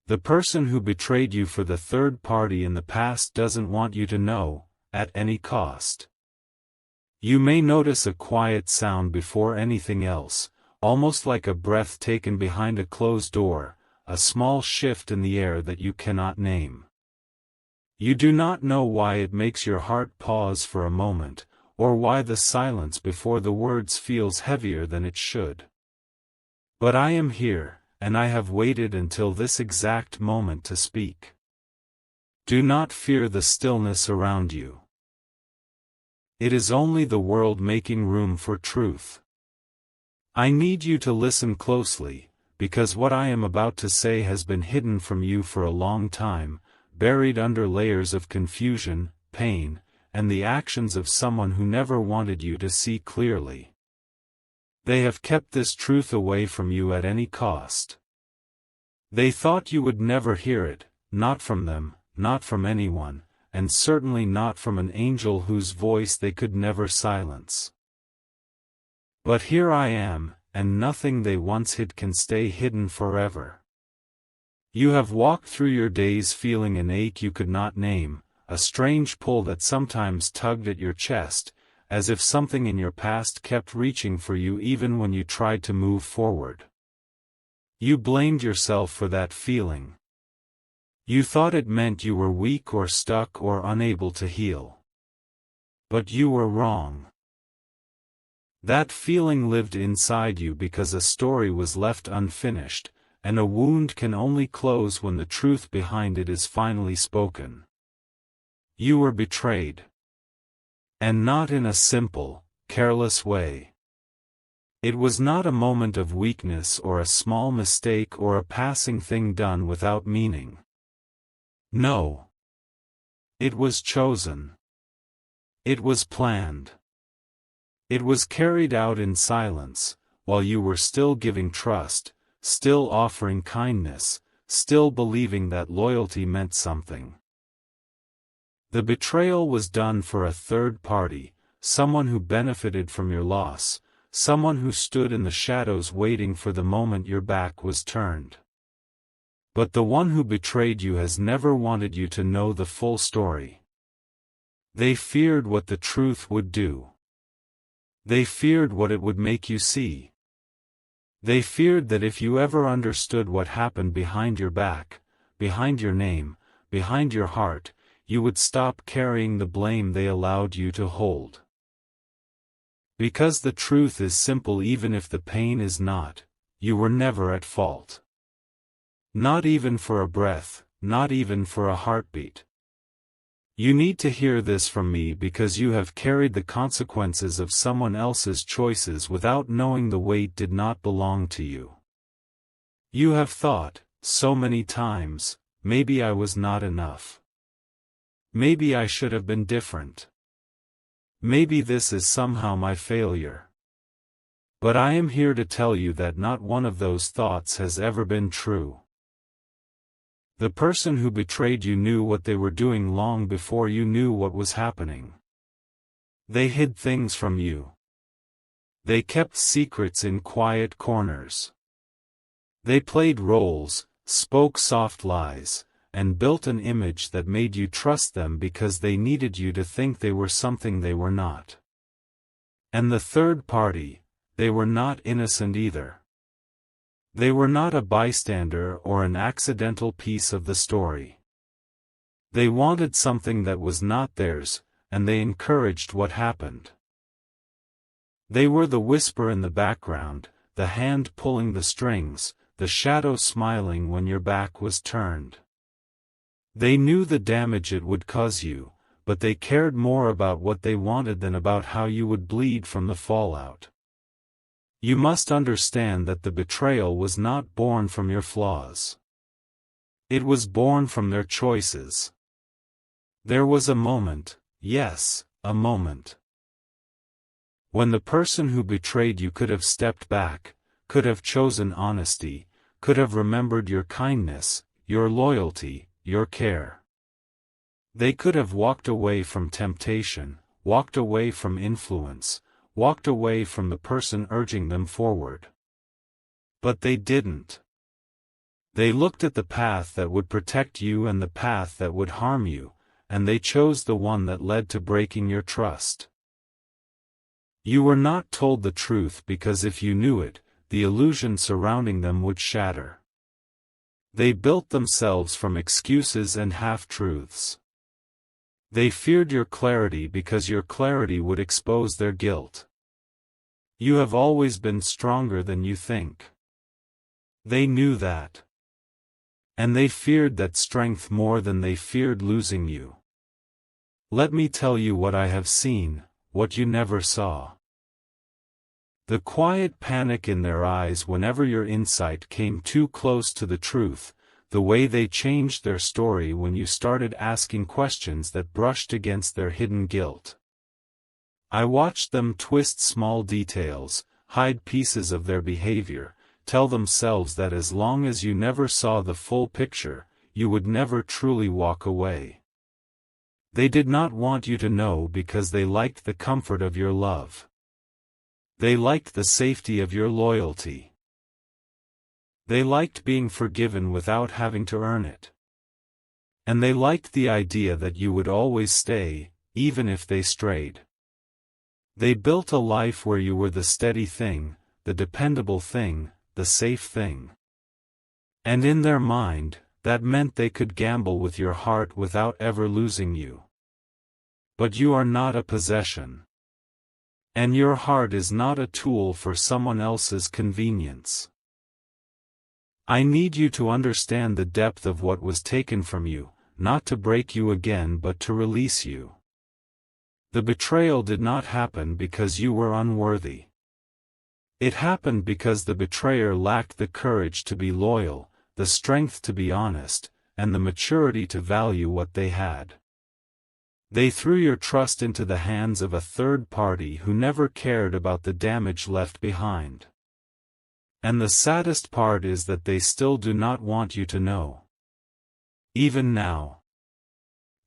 The person who betrayed you for the third party in the past doesn't want you to know, at any cost. You may notice a quiet sound before anything else, almost like a breath taken behind a closed door, a small shift in the air that you cannot name. You do not know why it makes your heart pause for a moment, or why the silence before the words feels heavier than it should. But I am here, and I have waited until this exact moment to speak. Do not fear the stillness around you. It is only the world making room for truth. I need you to listen closely, because what I am about to say has been hidden from you for a long time, buried under layers of confusion, pain, and the actions of someone who never wanted you to see clearly. They have kept this truth away from you at any cost. They thought you would never hear it, not from them, not from anyone, and certainly not from an angel whose voice they could never silence. But here I am, and nothing they once hid can stay hidden forever. You have walked through your days feeling an ache you could not name, a strange pull that sometimes tugged at your chest, as if something in your past kept reaching for you even when you tried to move forward. You blamed yourself for that feeling. You thought it meant you were weak or stuck or unable to heal. But you were wrong. That feeling lived inside you because a story was left unfinished, and a wound can only close when the truth behind it is finally spoken. You were betrayed. And not in a simple, careless way. It was not a moment of weakness or a small mistake or a passing thing done without meaning. No. It was chosen. It was planned. It was carried out in silence, while you were still giving trust, still offering kindness, still believing that loyalty meant something. The betrayal was done for a third party, someone who benefited from your loss, someone who stood in the shadows waiting for the moment your back was turned. But the one who betrayed you has never wanted you to know the full story. They feared what the truth would do. They feared what it would make you see. They feared that if you ever understood what happened behind your back, behind your name, behind your heart, you would stop carrying the blame they allowed you to hold. Because the truth is simple even if the pain is not, you were never at fault. Not even for a breath, not even for a heartbeat. You need to hear this from me because you have carried the consequences of someone else's choices without knowing the weight did not belong to you. You have thought, so many times, maybe I was not enough. Maybe I should have been different. Maybe this is somehow my failure. But I am here to tell you that not one of those thoughts has ever been true. The person who betrayed you knew what they were doing long before you knew what was happening. They hid things from you. They kept secrets in quiet corners. They played roles, spoke soft lies, and built an image that made you trust them because they needed you to think they were something they were not. And the third party, they were not innocent either. They were not a bystander or an accidental piece of the story. They wanted something that was not theirs, and they encouraged what happened. They were the whisper in the background, the hand pulling the strings, the shadow smiling when your back was turned. They knew the damage it would cause you, but they cared more about what they wanted than about how you would bleed from the fallout. You must understand that the betrayal was not born from your flaws. It was born from their choices. There was a moment, yes, a moment, when the person who betrayed you could have stepped back, could have chosen honesty, could have remembered your kindness, your loyalty, your care. They could have walked away from temptation, walked away from influence, walked away from the person urging them forward. But they didn't. They looked at the path that would protect you and the path that would harm you, and they chose the one that led to breaking your trust. You were not told the truth because if you knew it, the illusion surrounding them would shatter. They built themselves from excuses and half-truths. They feared your clarity because your clarity would expose their guilt. You have always been stronger than you think. They knew that. And they feared that strength more than they feared losing you. Let me tell you what I have seen, what you never saw. The quiet panic in their eyes whenever your insight came too close to the truth, the way they changed their story when you started asking questions that brushed against their hidden guilt. I watched them twist small details, hide pieces of their behavior, tell themselves that as long as you never saw the full picture, you would never truly walk away. They did not want you to know because they liked the comfort of your love. They liked the safety of your loyalty. They liked being forgiven without having to earn it. And they liked the idea that you would always stay, even if they strayed. They built a life where you were the steady thing, the dependable thing, the safe thing. And in their mind, that meant they could gamble with your heart without ever losing you. But you are not a possession. And your heart is not a tool for someone else's convenience. I need you to understand the depth of what was taken from you, not to break you again but to release you. The betrayal did not happen because you were unworthy. It happened because the betrayer lacked the courage to be loyal, the strength to be honest, and the maturity to value what they had. They threw your trust into the hands of a third party who never cared about the damage left behind. And the saddest part is that they still do not want you to know. Even now.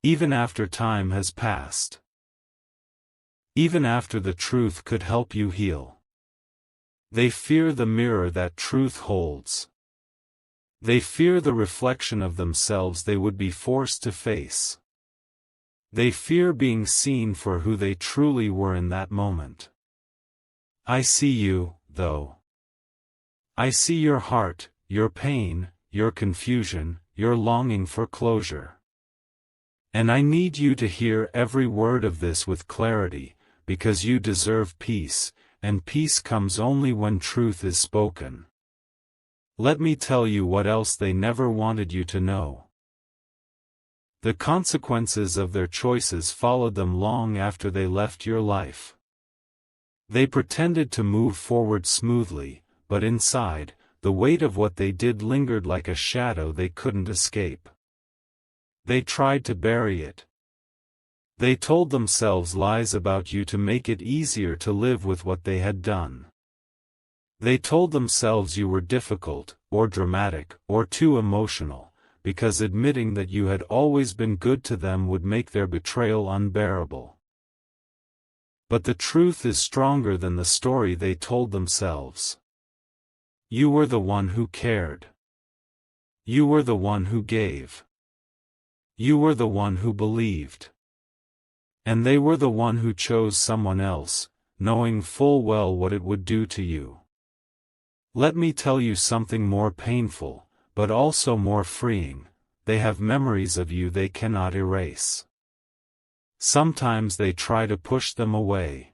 Even after time has passed. Even after the truth could help you heal. They fear the mirror that truth holds. They fear the reflection of themselves they would be forced to face. They fear being seen for who they truly were in that moment. I see you, though. I see your heart, your pain, your confusion, your longing for closure. And I need you to hear every word of this with clarity, because you deserve peace, and peace comes only when truth is spoken. Let me tell you what else they never wanted you to know. The consequences of their choices followed them long after they left your life. They pretended to move forward smoothly, but inside, the weight of what they did lingered like a shadow they couldn't escape. They tried to bury it. They told themselves lies about you to make it easier to live with what they had done. They told themselves you were difficult, or dramatic, or too emotional, because admitting that you had always been good to them would make their betrayal unbearable. But the truth is stronger than the story they told themselves. You were the one who cared. You were the one who gave. You were the one who believed. And they were the one who chose someone else, knowing full well what it would do to you. Let me tell you something more painful, but also more freeing. They have memories of you they cannot erase. Sometimes they try to push them away.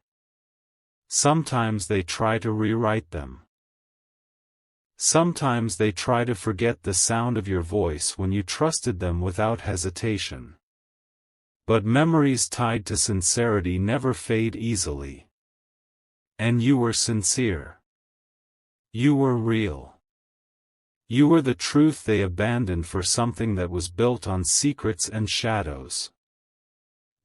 Sometimes they try to rewrite them. Sometimes they try to forget the sound of your voice when you trusted them without hesitation. But memories tied to sincerity never fade easily. And you were sincere. You were real. You were the truth they abandoned for something that was built on secrets and shadows.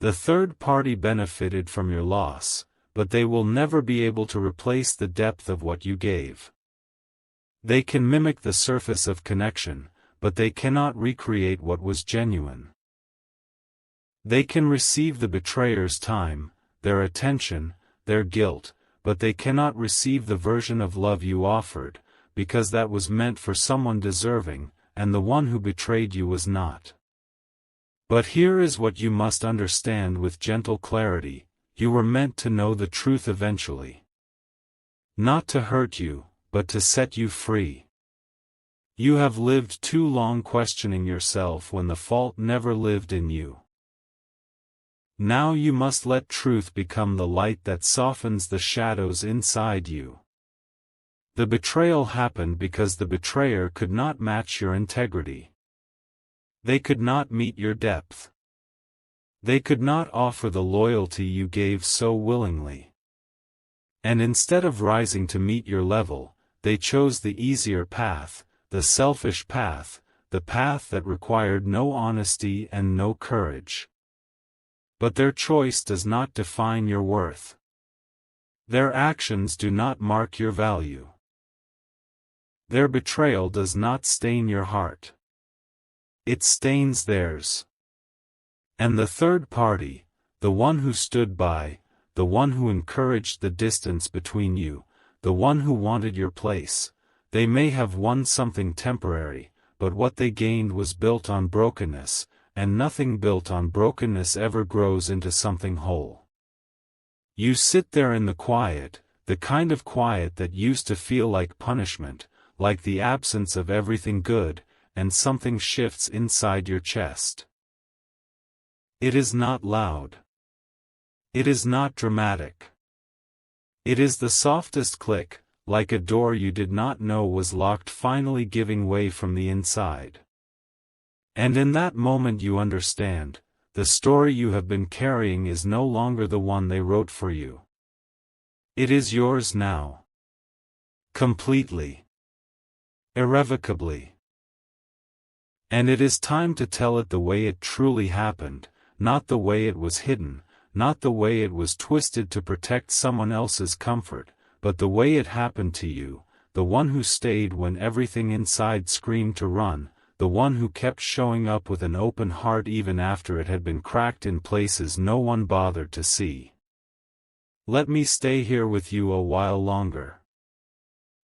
The third party benefited from your loss, but they will never be able to replace the depth of what you gave. They can mimic the surface of connection, but they cannot recreate what was genuine. They can receive the betrayer's time, their attention, their guilt, but they cannot receive the version of love you offered, because that was meant for someone deserving, and the one who betrayed you was not. But here is what you must understand with gentle clarity: you were meant to know the truth eventually. Not to hurt you, but to set you free. You have lived too long questioning yourself when the fault never lived in you. Now you must let truth become the light that softens the shadows inside you. The betrayal happened because the betrayer could not match your integrity. They could not meet your depth. They could not offer the loyalty you gave so willingly. And instead of rising to meet your level, they chose the easier path, the selfish path, the path that required no honesty and no courage. But their choice does not define your worth. Their actions do not mark your value. Their betrayal does not stain your heart. It stains theirs. And the third party, the one who stood by, the one who encouraged the distance between you, the one who wanted your place, they may have won something temporary, but what they gained was built on brokenness, and nothing built on brokenness ever grows into something whole. You sit there in the quiet, the kind of quiet that used to feel like punishment, like the absence of everything good, and something shifts inside your chest. It is not loud. It is not dramatic. It is the softest click, like a door you did not know was locked finally giving way from the inside. And in that moment you understand, the story you have been carrying is no longer the one they wrote for you. It is yours now. Completely. Irrevocably. And it is time to tell it the way it truly happened, not the way it was hidden, not the way it was twisted to protect someone else's comfort, but the way it happened to you, the one who stayed when everything inside screamed to run, the one who kept showing up with an open heart even after it had been cracked in places no one bothered to see. Let me stay here with you a while longer.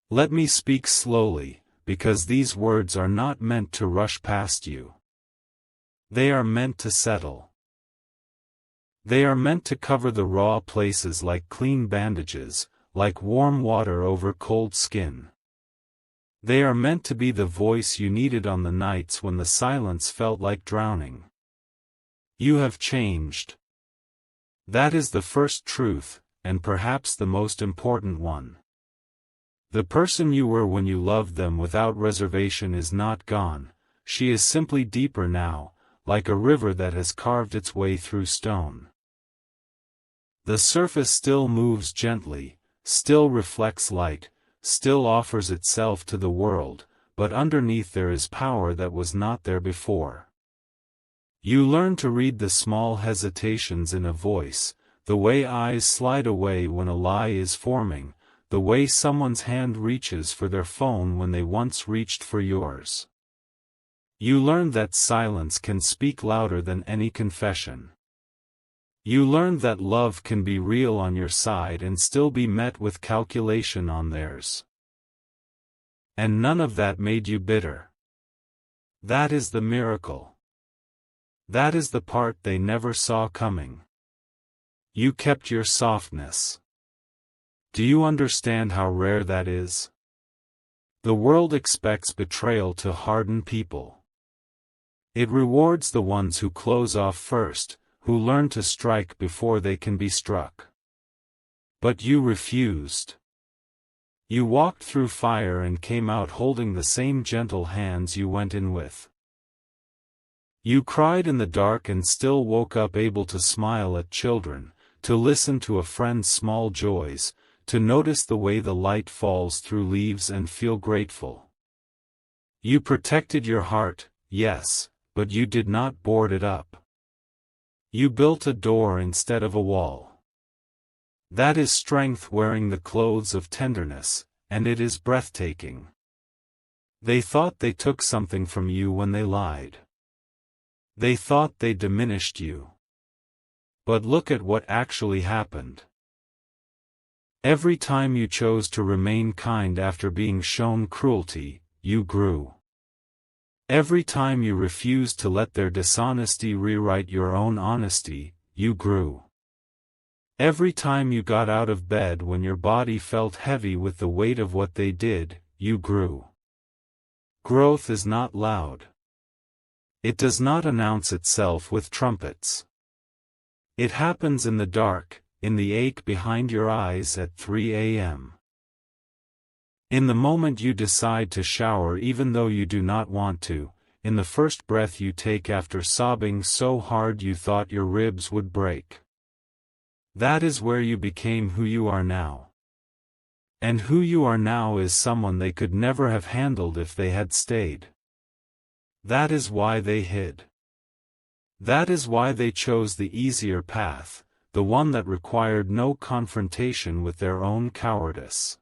Let me speak slowly, because these words are not meant to rush past you. They are meant to settle. They are meant to cover the raw places like clean bandages, like warm water over cold skin. They are meant to be the voice you needed on the nights when the silence felt like drowning. You have changed. That is the first truth, and perhaps the most important one. The person you were when you loved them without reservation is not gone, she is simply deeper now, like a river that has carved its way through stone. The surface still moves gently, still reflects light, still offers itself to the world, but underneath there is power that was not there before. You learn to read the small hesitations in a voice, the way eyes slide away when a lie is forming, the way someone's hand reaches for their phone when they once reached for yours. You learn that silence can speak louder than any confession. You learn that love can be real on your side and still be met with calculation on theirs. And none of that made you bitter. That is the miracle. That is the part they never saw coming. You kept your softness. Do you understand how rare that is? The world expects betrayal to harden people. It rewards the ones who close off first, who learn to strike before they can be struck. But you refused. You walked through fire and came out holding the same gentle hands you went in with. You cried in the dark and still woke up able to smile at children, to listen to a friend's small joys, to notice the way the light falls through leaves and feel grateful. You protected your heart, yes, but you did not board it up. You built a door instead of a wall. That is strength wearing the clothes of tenderness, and it is breathtaking. They thought they took something from you when they lied. They thought they diminished you. But look at what actually happened. Every time you chose to remain kind after being shown cruelty, you grew. Every time you refused to let their dishonesty rewrite your own honesty, you grew. Every time you got out of bed when your body felt heavy with the weight of what they did, you grew. Growth is not loud. It does not announce itself with trumpets. It happens in the dark, in the ache behind your eyes at 3 a.m. In the moment you decide to shower even though you do not want to, in the first breath you take after sobbing so hard you thought your ribs would break. That is where you became who you are now. And who you are now is someone they could never have handled if they had stayed. That is why they hid. That is why they chose the easier path, the one that required no confrontation with their own cowardice.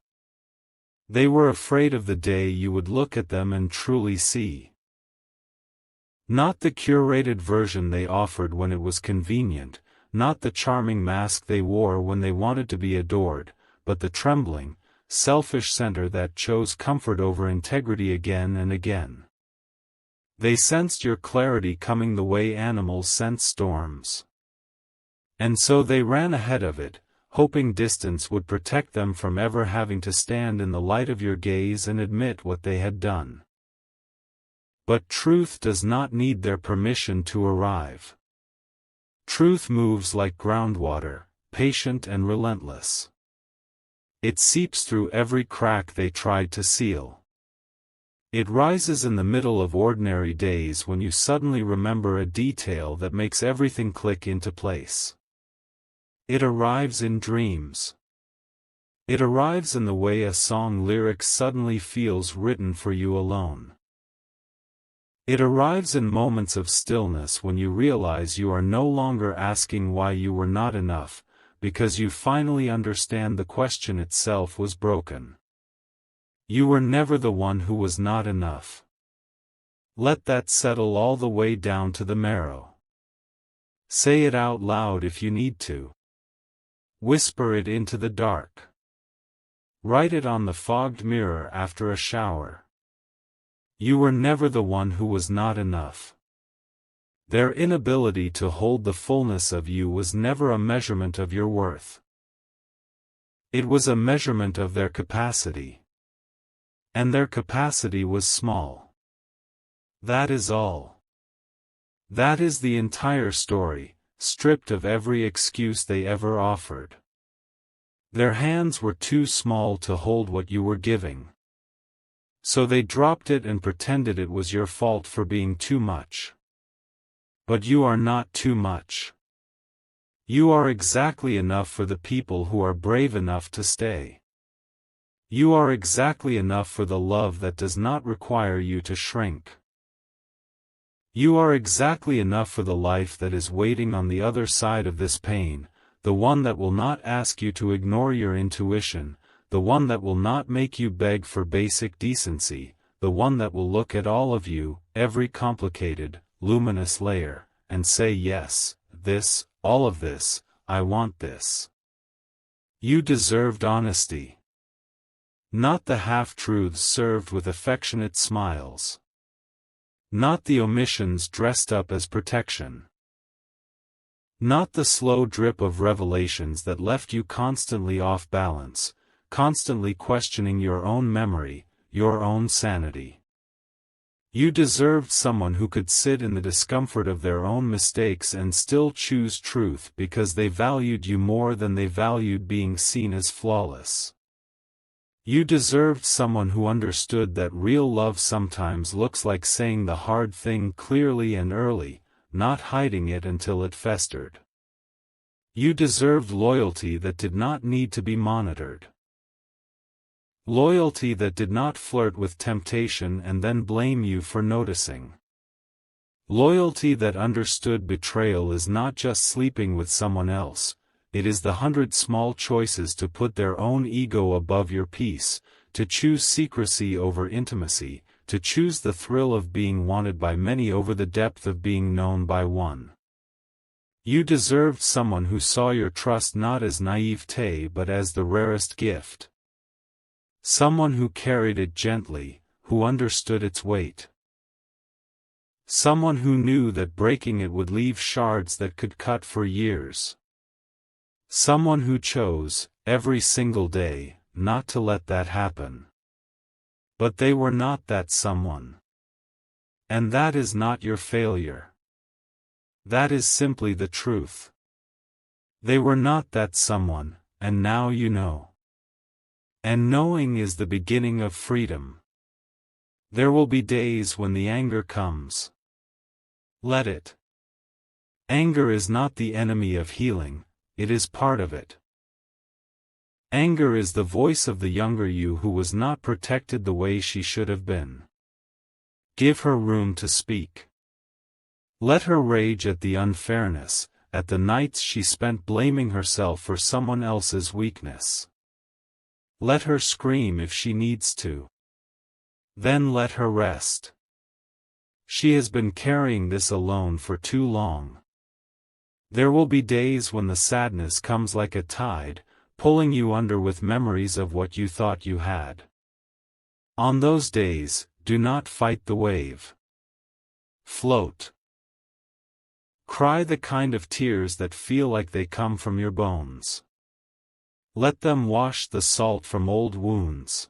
They were afraid of the day you would look at them and truly see. Not the curated version they offered when it was convenient, not the charming mask they wore when they wanted to be adored, but the trembling, selfish center that chose comfort over integrity again and again. They sensed your clarity coming the way animals sense storms. And so they ran ahead of it, hoping distance would protect them from ever having to stand in the light of your gaze and admit what they had done. But truth does not need their permission to arrive. Truth moves like groundwater, patient and relentless. It seeps through every crack they tried to seal. It rises in the middle of ordinary days when you suddenly remember a detail that makes everything click into place. It arrives in dreams. It arrives in the way a song lyric suddenly feels written for you alone. It arrives in moments of stillness when you realize you are no longer asking why you were not enough, because you finally understand the question itself was broken. You were never the one who was not enough. Let that settle all the way down to the marrow. Say it out loud if you need to. Whisper it into the dark. Write it on the fogged mirror after a shower. You were never the one who was not enough. Their inability to hold the fullness of you was never a measurement of your worth. It was a measurement of their capacity. And their capacity was small. That is all. That is the entire story, stripped of every excuse they ever offered. Their hands were too small to hold what you were giving. So they dropped it and pretended it was your fault for being too much. But you are not too much. You are exactly enough for the people who are brave enough to stay. You are exactly enough for the love that does not require you to shrink. You are exactly enough for the life that is waiting on the other side of this pain, the one that will not ask you to ignore your intuition, the one that will not make you beg for basic decency, the one that will look at all of you, every complicated, luminous layer, and say yes, this, all of this, I want this. You deserved honesty. Not the half-truths served with affectionate smiles. Not the omissions dressed up as protection. Not the slow drip of revelations that left you constantly off balance, constantly questioning your own memory, your own sanity. You deserved someone who could sit in the discomfort of their own mistakes and still choose truth because they valued you more than they valued being seen as flawless. You deserved someone who understood that real love sometimes looks like saying the hard thing clearly and early, not hiding it until it festered. You deserved loyalty that did not need to be monitored. Loyalty that did not flirt with temptation and then blame you for noticing. Loyalty that understood betrayal is not just sleeping with someone else, it is the 100 small choices to put their own ego above your peace, to choose secrecy over intimacy, to choose the thrill of being wanted by many over the depth of being known by one. You deserved someone who saw your trust not as naivete but as the rarest gift. Someone who carried it gently, who understood its weight. Someone who knew that breaking it would leave shards that could cut for years. Someone who chose, every single day, not to let that happen. But they were not that someone. And that is not your failure. That is simply the truth. They were not that someone, and now you know. And knowing is the beginning of freedom. There will be days when the anger comes. Let it. Anger is not the enemy of healing, it is part of it. Anger is the voice of the younger you who was not protected the way she should have been. Give her room to speak. Let her rage at the unfairness, at the nights she spent blaming herself for someone else's weakness. Let her scream if she needs to. Then let her rest. She has been carrying this alone for too long. There will be days when the sadness comes like a tide, pulling you under with memories of what you thought you had. On those days, do not fight the wave. Float. Cry the kind of tears that feel like they come from your bones. Let them wash the salt from old wounds.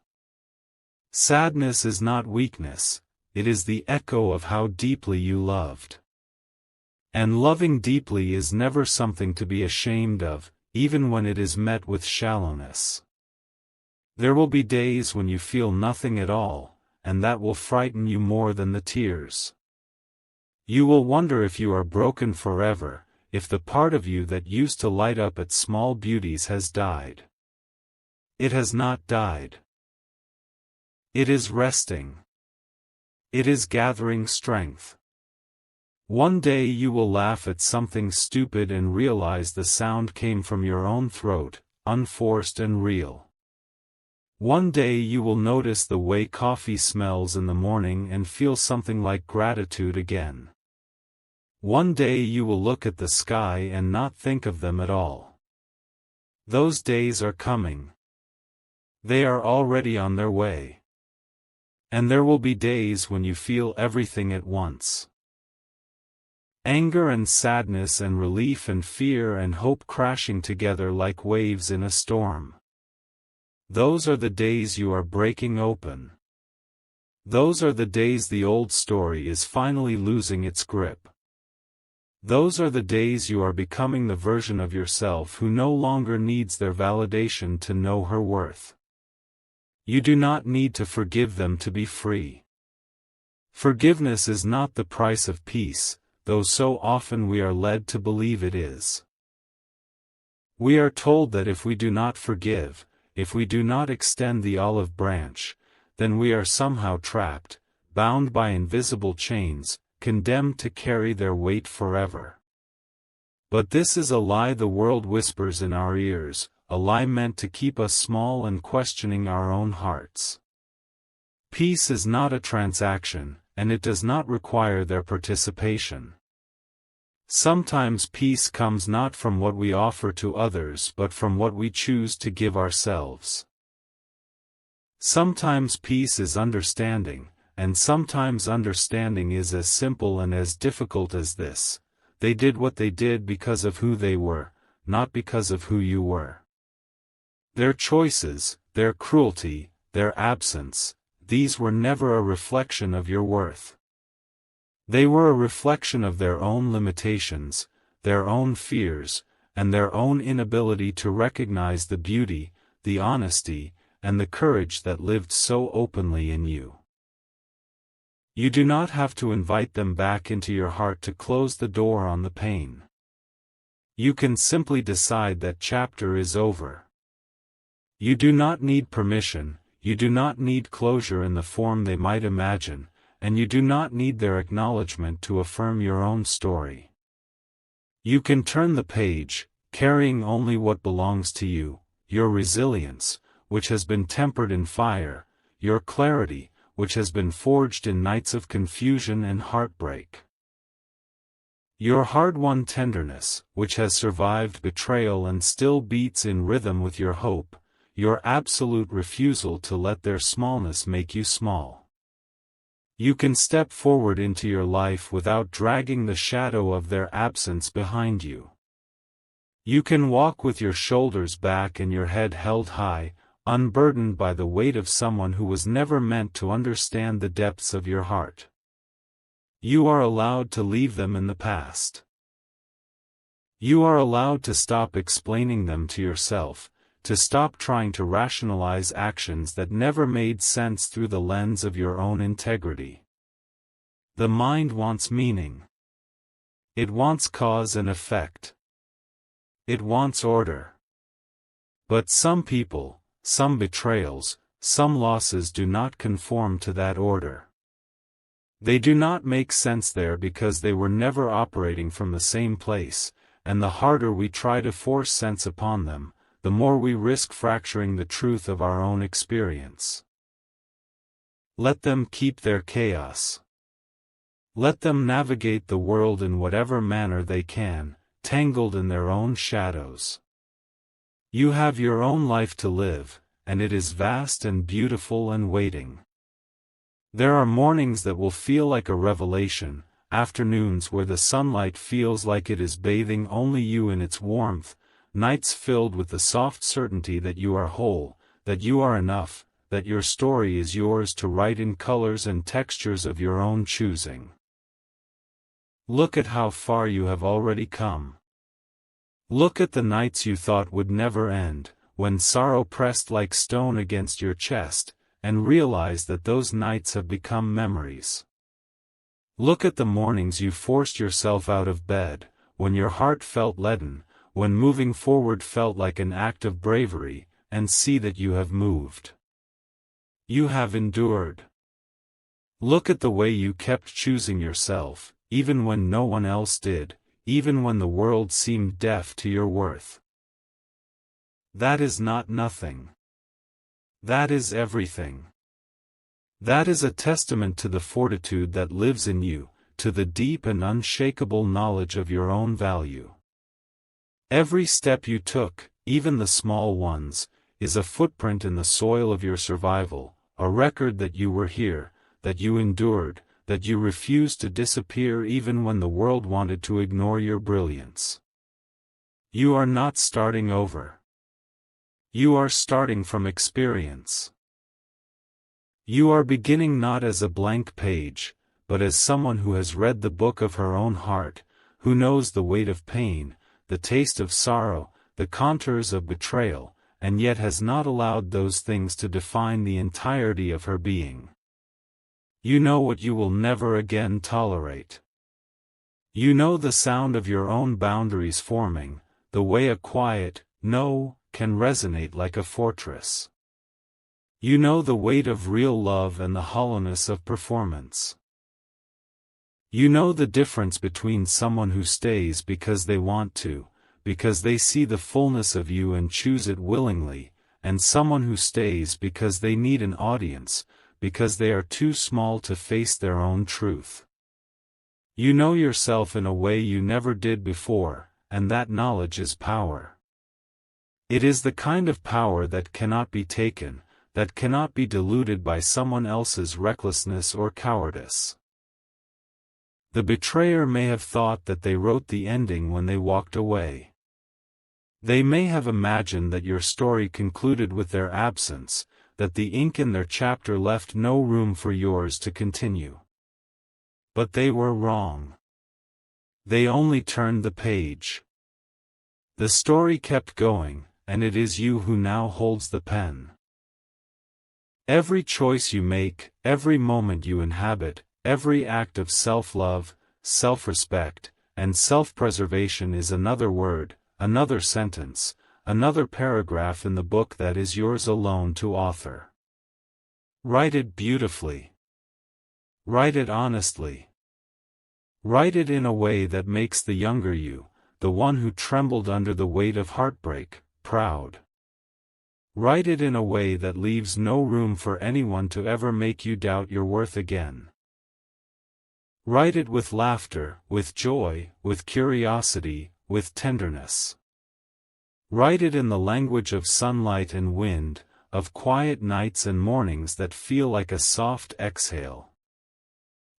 Sadness is not weakness, it is the echo of how deeply you loved. And loving deeply is never something to be ashamed of, even when it is met with shallowness. There will be days when you feel nothing at all, and that will frighten you more than the tears. You will wonder if you are broken forever, if the part of you that used to light up at small beauties has died. It has not died. It is resting. It is gathering strength. One day you will laugh at something stupid and realize the sound came from your own throat, unforced and real. One day you will notice the way coffee smells in the morning and feel something like gratitude again. One day you will look at the sky and not think of them at all. Those days are coming. They are already on their way. And there will be days when you feel everything at once. Anger and sadness and relief and fear and hope crashing together like waves in a storm. Those are the days you are breaking open. Those are the days the old story is finally losing its grip. Those are the days you are becoming the version of yourself who no longer needs their validation to know her worth. You do not need to forgive them to be free. Forgiveness is not the price of peace, though so often we are led to believe it is. We are told that if we do not forgive, if we do not extend the olive branch, then we are somehow trapped, bound by invisible chains, condemned to carry their weight forever. But this is a lie the world whispers in our ears, a lie meant to keep us small and questioning our own hearts. Peace is not a transaction, and it does not require their participation. Sometimes peace comes not from what we offer to others but from what we choose to give ourselves. Sometimes peace is understanding, and sometimes understanding is as simple and as difficult as this: they did what they did because of who they were, not because of who you were. Their choices, their cruelty, their absence, these were never a reflection of your worth. They were a reflection of their own limitations, their own fears, and their own inability to recognize the beauty, the honesty, and the courage that lived so openly in you. You do not have to invite them back into your heart to close the door on the pain. You can simply decide that chapter is over. You do not need permission, you do not need closure in the form they might imagine, and you do not need their acknowledgement to affirm your own story. You can turn the page, carrying only what belongs to you, your resilience, which has been tempered in fire, your clarity, which has been forged in nights of confusion and heartbreak. Your hard-won tenderness, which has survived betrayal and still beats in rhythm with your hope, your absolute refusal to let their smallness make you small. You can step forward into your life without dragging the shadow of their absence behind you. You can walk with your shoulders back and your head held high, unburdened by the weight of someone who was never meant to understand the depths of your heart. You are allowed to leave them in the past. You are allowed to stop explaining them to yourself, to stop trying to rationalize actions that never made sense through the lens of your own integrity. The mind wants meaning. It wants cause and effect. It wants order. But some people, some betrayals, some losses do not conform to that order. They do not make sense there because they were never operating from the same place, and the harder we try to force sense upon them, the more we risk fracturing the truth of our own experience. Let them keep their chaos. Let them navigate the world in whatever manner they can, tangled in their own shadows. You have your own life to live, and it is vast and beautiful and waiting. There are mornings that will feel like a revelation, afternoons where the sunlight feels like it is bathing only you in its warmth, nights filled with the soft certainty that you are whole, that you are enough, that your story is yours to write in colors and textures of your own choosing. Look at how far you have already come. Look at the nights you thought would never end, when sorrow pressed like stone against your chest, and realize that those nights have become memories. Look at the mornings you forced yourself out of bed, when your heart felt leaden, when moving forward felt like an act of bravery, and see that you have moved. You have endured. Look at the way you kept choosing yourself, even when no one else did, even when the world seemed deaf to your worth. That is not nothing. That is everything. That is a testament to the fortitude that lives in you, to the deep and unshakable knowledge of your own value. Every step you took, even the small ones, is a footprint in the soil of your survival, a record that you were here, that you endured, that you refused to disappear even when the world wanted to ignore your brilliance. You are not starting over. You are starting from experience. You are beginning not as a blank page, but as someone who has read the book of her own heart, who knows the weight of pain, the taste of sorrow, the contours of betrayal, and yet has not allowed those things to define the entirety of her being. You know what you will never again tolerate. You know the sound of your own boundaries forming, the way a quiet "no" can resonate like a fortress. You know the weight of real love and the hollowness of performance. You know the difference between someone who stays because they want to, because they see the fullness of you and choose it willingly, and someone who stays because they need an audience, because they are too small to face their own truth. You know yourself in a way you never did before, and that knowledge is power. It is the kind of power that cannot be taken, that cannot be diluted by someone else's recklessness or cowardice. The betrayer may have thought that they wrote the ending when they walked away. They may have imagined that your story concluded with their absence, that the ink in their chapter left no room for yours to continue. But they were wrong. They only turned the page. The story kept going, and it is you who now holds the pen. Every choice you make, every moment you inhabit, every act of self-love, self-respect, and self-preservation is another word, another sentence, another paragraph in the book that is yours alone to author. Write it beautifully. Write it honestly. Write it in a way that makes the younger you, the one who trembled under the weight of heartbreak, proud. Write it in a way that leaves no room for anyone to ever make you doubt your worth again. Write it with laughter, with joy, with curiosity, with tenderness. Write it in the language of sunlight and wind, of quiet nights and mornings that feel like a soft exhale.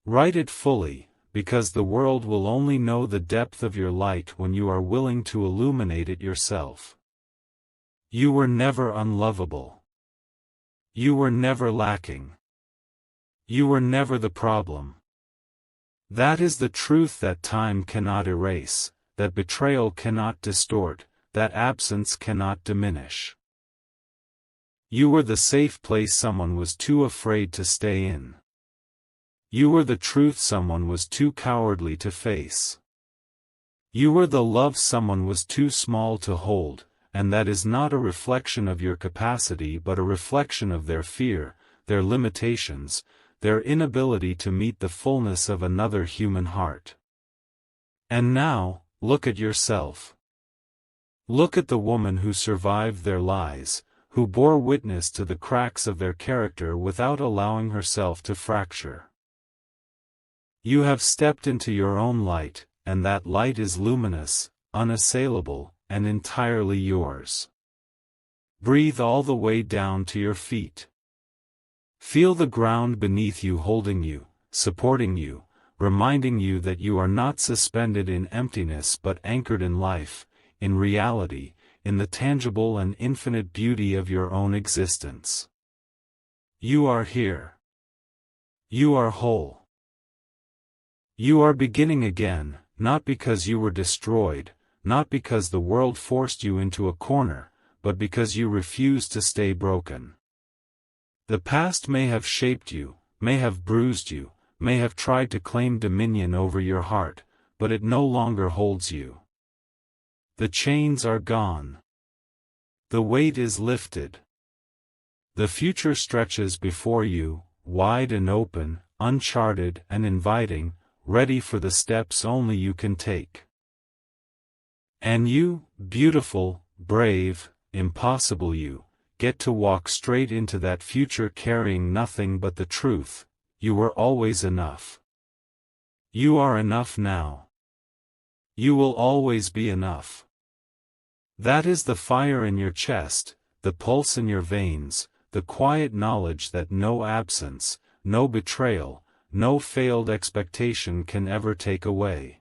Write it fully, because the world will only know the depth of your light when you are willing to illuminate it yourself. You were never unlovable. You were never lacking. You were never the problem. That is the truth that time cannot erase, that betrayal cannot distort, that absence cannot diminish. You were the safe place someone was too afraid to stay in. You were the truth someone was too cowardly to face. You were the love someone was too small to hold, and that is not a reflection of your capacity but a reflection of their fear, their limitations, their inability to meet the fullness of another human heart. And now, look at yourself. Look at the woman who survived their lies, who bore witness to the cracks of their character without allowing herself to fracture. You have stepped into your own light, and that light is luminous, unassailable, and entirely yours. Breathe all the way down to your feet. Feel the ground beneath you holding you, supporting you, reminding you that you are not suspended in emptiness but anchored in life, in reality, in the tangible and infinite beauty of your own existence. You are here. You are whole. You are beginning again, not because you were destroyed, not because the world forced you into a corner, but because you refused to stay broken. The past may have shaped you, may have bruised you, may have tried to claim dominion over your heart, but it no longer holds you. The chains are gone. The weight is lifted. The future stretches before you, wide and open, uncharted and inviting, ready for the steps only you can take. And you, beautiful, brave, impossible you, get to walk straight into that future carrying nothing but the truth: you were always enough. You are enough now. You will always be enough. That is the fire in your chest, the pulse in your veins, the quiet knowledge that no absence, no betrayal, no failed expectation can ever take away.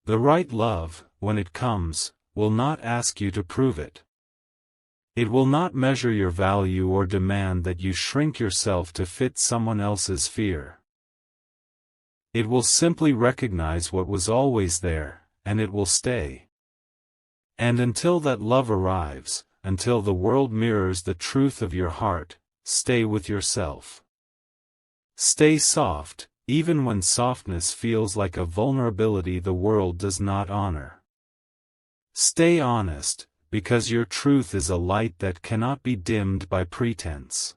The right love, when it comes, will not ask you to prove it. It will not measure your value or demand that you shrink yourself to fit someone else's fear. It will simply recognize what was always there, and it will stay. And until that love arrives, until the world mirrors the truth of your heart, stay with yourself. Stay soft, even when softness feels like a vulnerability the world does not honor. Stay honest, because your truth is a light that cannot be dimmed by pretense.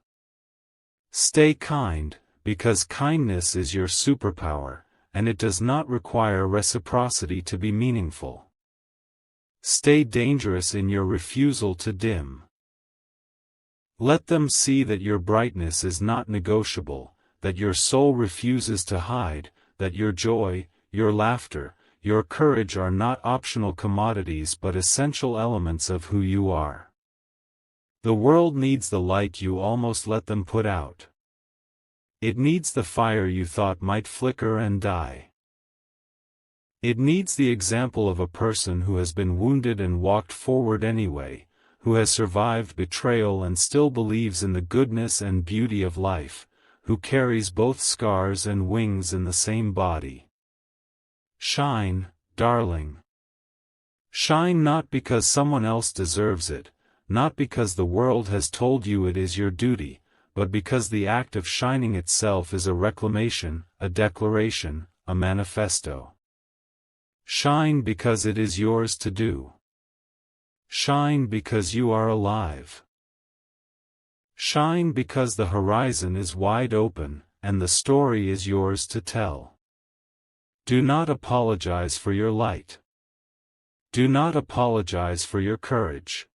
Stay kind, because kindness is your superpower, and it does not require reciprocity to be meaningful. Stay dangerous in your refusal to dim. Let them see that your brightness is not negotiable, that your soul refuses to hide, that your joy, your laughter, your courage are not optional commodities but essential elements of who you are. The world needs the light you almost let them put out. It needs the fire you thought might flicker and die. It needs the example of a person who has been wounded and walked forward anyway, who has survived betrayal and still believes in the goodness and beauty of life, who carries both scars and wings in the same body. Shine, darling. Shine not because someone else deserves it, not because the world has told you it is your duty, but because the act of shining itself is a reclamation, a declaration, a manifesto. Shine because it is yours to do. Shine because you are alive. Shine because the horizon is wide open, and the story is yours to tell. Do not apologize for your light. Do not apologize for your courage.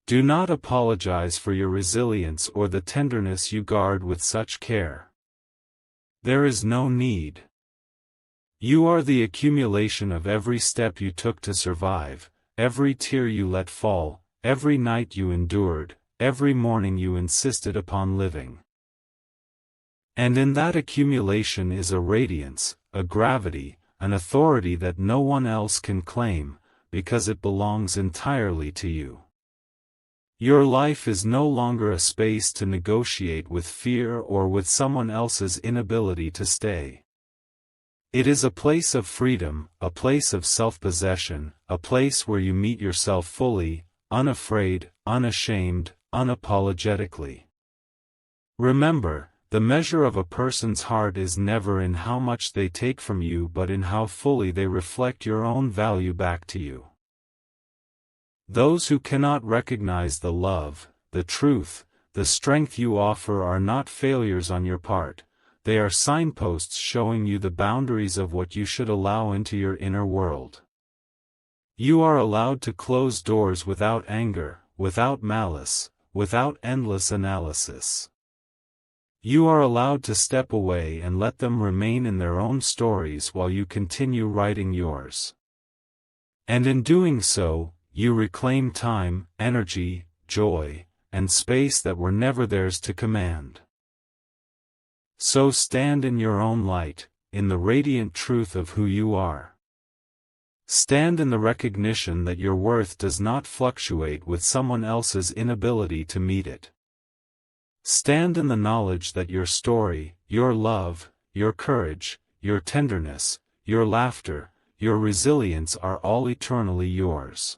Do not apologize for your resilience or the tenderness you guard with such care. There is no need. You are the accumulation of every step you took to survive, every tear you let fall, every night you endured, every morning you insisted upon living. And in that accumulation is a radiance, a gravity, an authority that no one else can claim, because it belongs entirely to you. Your life is no longer a space to negotiate with fear or with someone else's inability to stay. It is a place of freedom, a place of self-possession, a place where you meet yourself fully, unafraid, unashamed, unapologetically. Remember, the measure of a person's heart is never in how much they take from you but in how fully they reflect your own value back to you. Those who cannot recognize the love, the truth, the strength you offer are not failures on your part, they are signposts showing you the boundaries of what you should allow into your inner world. You are allowed to close doors without anger, without malice, without endless analysis. You are allowed to step away and let them remain in their own stories while you continue writing yours. And in doing so, you reclaim time, energy, joy, and space that were never theirs to command. So stand in your own light, in the radiant truth of who you are. Stand in the recognition that your worth does not fluctuate with someone else's inability to meet it. Stand in the knowledge that your story, your love, your courage, your tenderness, your laughter, your resilience are all eternally yours.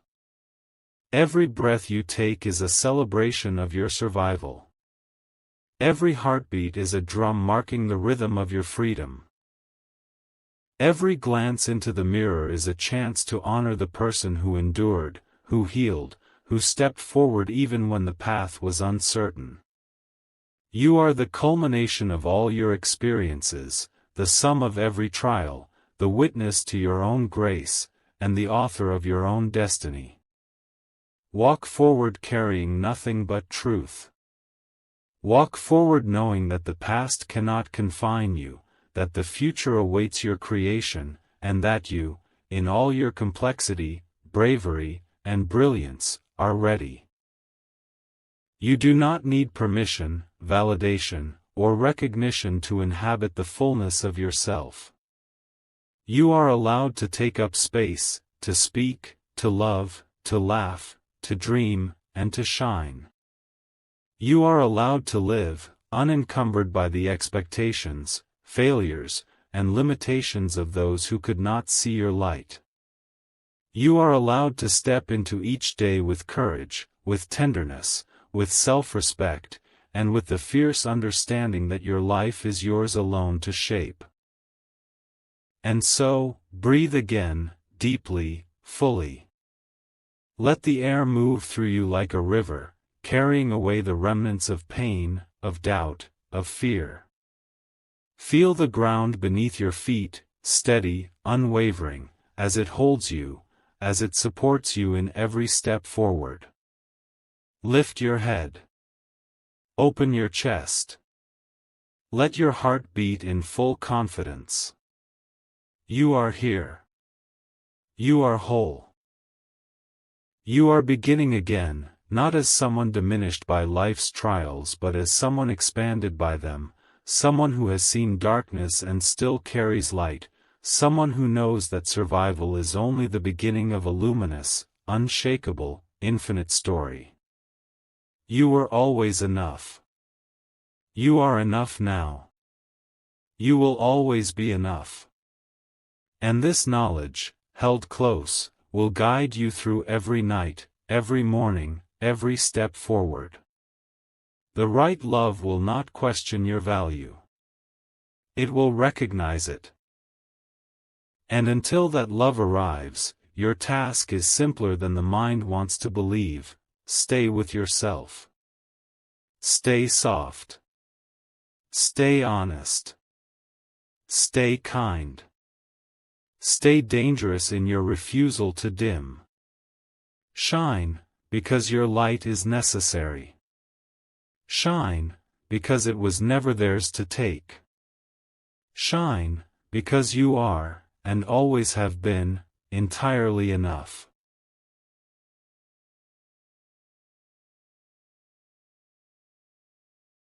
Every breath you take is a celebration of your survival. Every heartbeat is a drum marking the rhythm of your freedom. Every glance into the mirror is a chance to honor the person who endured, who healed, who stepped forward even when the path was uncertain. You are the culmination of all your experiences, the sum of every trial, the witness to your own grace, and the author of your own destiny. Walk forward carrying nothing but truth. Walk forward knowing that the past cannot confine you, that the future awaits your creation, and that you, in all your complexity, bravery, and brilliance, are ready. You do not need permission, validation, or recognition to inhabit the fullness of yourself. You are allowed to take up space, to speak, to love, to laugh, to dream, and to shine. You are allowed to live, unencumbered by the expectations, failures, and limitations of those who could not see your light. You are allowed to step into each day with courage, with tenderness, with self-respect, and with the fierce understanding that your life is yours alone to shape. And so, breathe again, deeply, fully. Let the air move through you like a river, carrying away the remnants of pain, of doubt, of fear. Feel the ground beneath your feet, steady, unwavering, as it holds you, as it supports you in every step forward. Lift your head. Open your chest. Let your heart beat in full confidence. You are here. You are whole. You are beginning again, not as someone diminished by life's trials but as someone expanded by them, someone who has seen darkness and still carries light, someone who knows that survival is only the beginning of a luminous, unshakable, infinite story. You were always enough. You are enough now. You will always be enough. And this knowledge, held close, will guide you through every night, every morning, every step forward. The right love will not question your value. It will recognize it. And until that love arrives, your task is simpler than the mind wants to believe. Stay with yourself. Stay soft. Stay honest. Stay kind. Stay dangerous in your refusal to dim. Shine, because your light is necessary. Shine, because it was never theirs to take. Shine, because you are, and always have been, entirely enough.